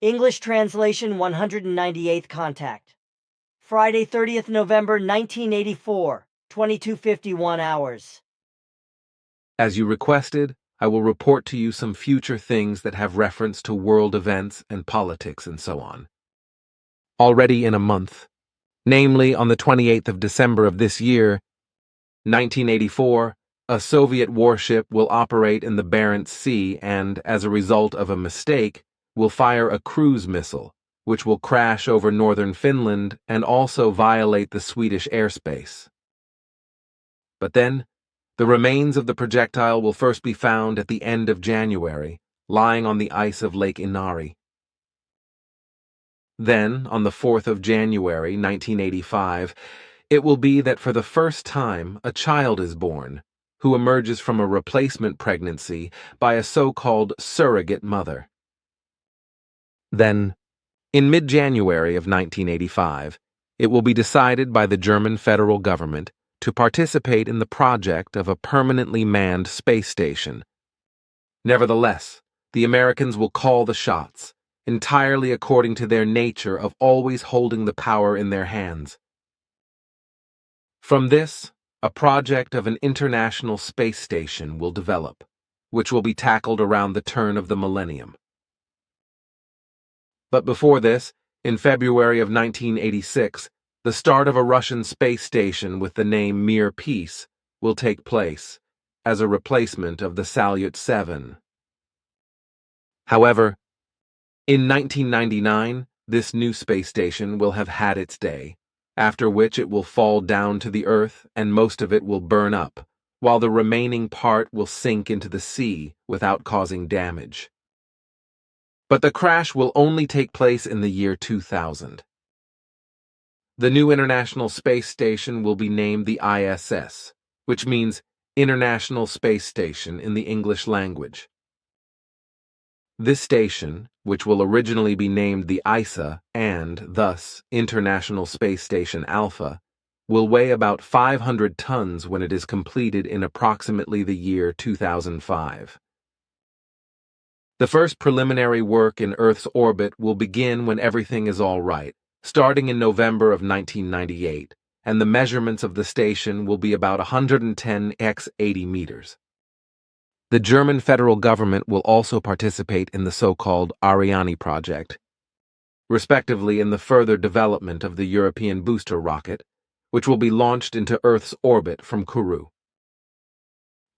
English translation 198th contact. Friday, 30th November 1984, 22:51 hours. As you requested, I will report to you some future things that have reference to world events and politics and so on. Already in a month, namely on the 28th of December of this year, 1984, a Soviet warship will operate in the Barents Sea and, as a result of a mistake, will fire a cruise missile, which will crash over northern Finland and also violate the Swedish airspace. But then, the remains of the projectile will first be found at the end of January, lying on the ice of Lake Inari. Then, on the 4th of January, 1985, it will be that for the first time a child is born, who emerges from a replacement pregnancy by a so-called surrogate mother. Then, in mid-January of 1985, it will be decided by the German federal government to participate in the project of a permanently manned space station. Nevertheless, the Americans will call the shots, entirely according to their nature of always holding the power in their hands. From this, a project of an international space station will develop, which will be tackled around the turn of the millennium. But before this, in February of 1986, the start of a Russian space station with the name Mir Peace will take place, as a replacement of the Salyut 7. However, in 1999, this new space station will have had its day, after which it will fall down to the Earth and most of it will burn up, while the remaining part will sink into the sea without causing damage. But the crash will only take place in the year 2000. The new International Space Station will be named the ISS, which means International Space Station in the English language. This station, which will originally be named the ISA and, thus, International Space Station Alpha, will weigh about 500 tons when it is completed in approximately the year 2005. The first preliminary work in Earth's orbit will begin when everything is all right, starting in November of 1998, and the measurements of the station will be about 110 x 80 meters. The German federal government will also participate in the so-called Ariane project, respectively in the further development of the European booster rocket, which will be launched into Earth's orbit from Kourou.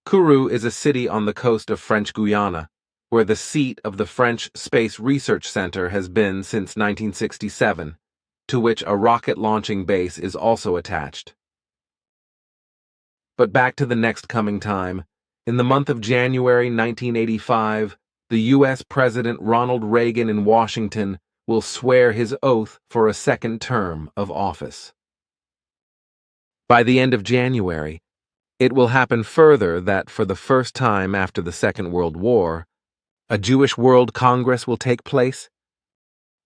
Kourou is a city on the coast of French Guiana, where the seat of the French Space Research Center has been since 1967, to which a rocket launching base is also attached. But back to the next coming time. In the month of January 1985, the U.S. President Ronald Reagan in Washington will swear his oath for a second term of office. By the end of January, it will happen further that for the first time after the Second World War, a Jewish World Congress will take place,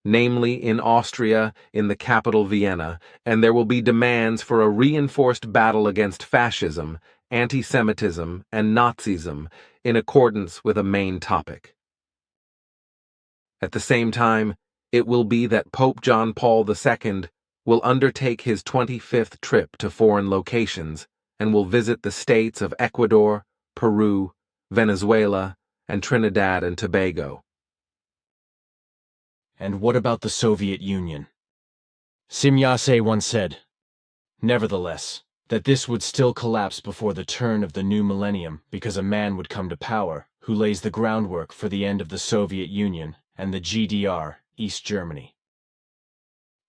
namely in Austria, in the capital Vienna, and there will be demands for a reinforced battle against fascism, anti-Semitism, and Nazism in accordance with a main topic. At the same time, it will be that Pope John Paul II will undertake his 25th trip to foreign locations and will visit the states of Ecuador, Peru, Venezuela, and Trinidad and Tobago. And what about the Soviet Union? Semyase once said, nevertheless, that this would still collapse before the turn of the new millennium because a man would come to power who lays the groundwork for the end of the Soviet Union and the GDR, East Germany.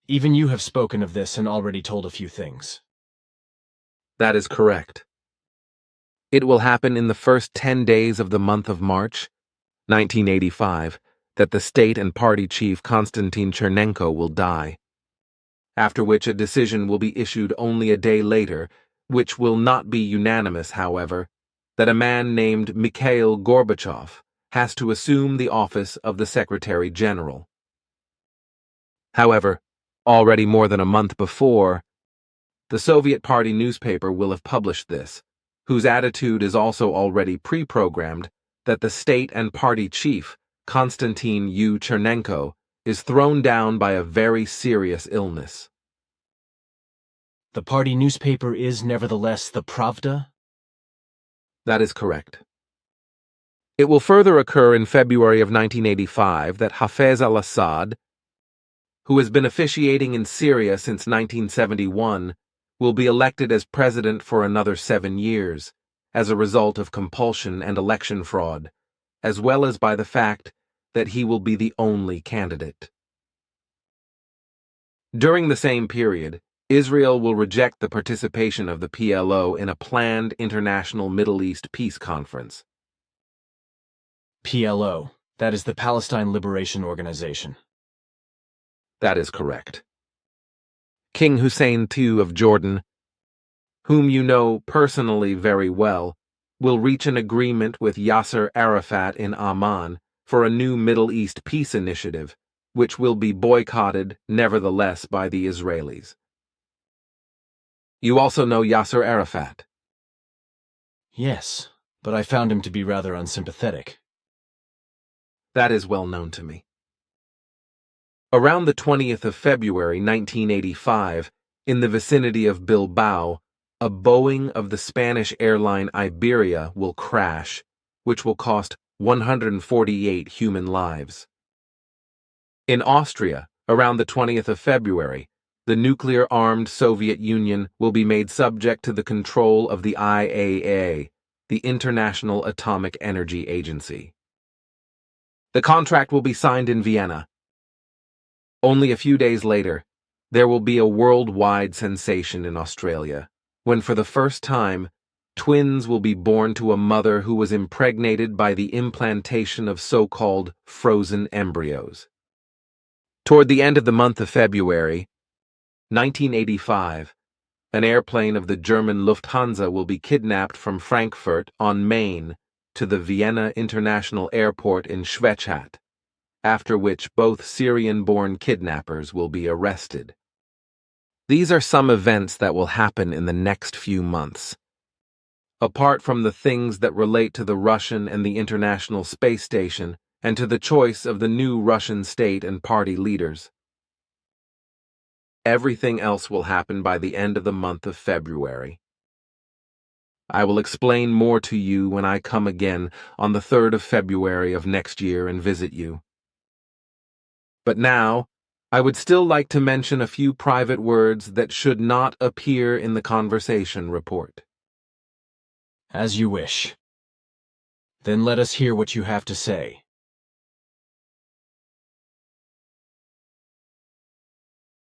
Even you have spoken of this and already told a few things. That is correct. It will happen in the first 10 days of the month of March, 1985, that the state and party chief Konstantin Chernenko will die, after which a decision will be issued only a day later, which will not be unanimous, however, that a man named Mikhail Gorbachev has to assume the office of the Secretary General. However, already more than a month before, the Soviet Party newspaper will have published this, whose attitude is also already pre-programmed, that the state and party chief, Konstantin U. Chernenko, is thrown down by a very serious illness. The party newspaper is nevertheless the Pravda? That is correct. It will further occur in February of 1985 that Hafez al-Assad, who has been officiating in Syria since 1971, will be elected as president for another 7 years as a result of compulsion and election fraud, as well as by the fact that he will be the only candidate. During the same period, Israel will reject the participation of the PLO in a planned international Middle East peace conference. PLO, that is the Palestine Liberation Organization. That is correct. King Hussein II of Jordan, whom you know personally very well, will reach an agreement with Yasser Arafat in Amman for a new Middle East peace initiative, which will be boycotted, nevertheless, by the Israelis. You also know Yasser Arafat. Yes, but I found him to be rather unsympathetic. That is well known to me. Around the 20th of February 1985, in the vicinity of Bilbao, a Boeing of the Spanish airline Iberia will crash, which will cost 148 human lives. In Austria, around the 20th of February, the nuclear-armed Soviet Union will be made subject to the control of the IAEA, the International Atomic Energy Agency. The contract will be signed in Vienna. Only a few days later, there will be a worldwide sensation in Australia, when for the first time, twins will be born to a mother who was impregnated by the implantation of so-called frozen embryos. Toward the end of the month of February, 1985, an airplane of the German Lufthansa will be kidnapped from Frankfurt on Main to the Vienna International Airport in Schwechat, after which both Syrian-born kidnappers will be arrested. These are some events that will happen in the next few months. Apart from the things that relate to the Russian and the International Space Station and to the choice of the new Russian state and party leaders, everything else will happen by the end of the month of February. I will explain more to you when I come again on the 3rd of February of next year and visit you. But now, I would still like to mention a few private words that should not appear in the conversation report. As you wish. Then let us hear what you have to say.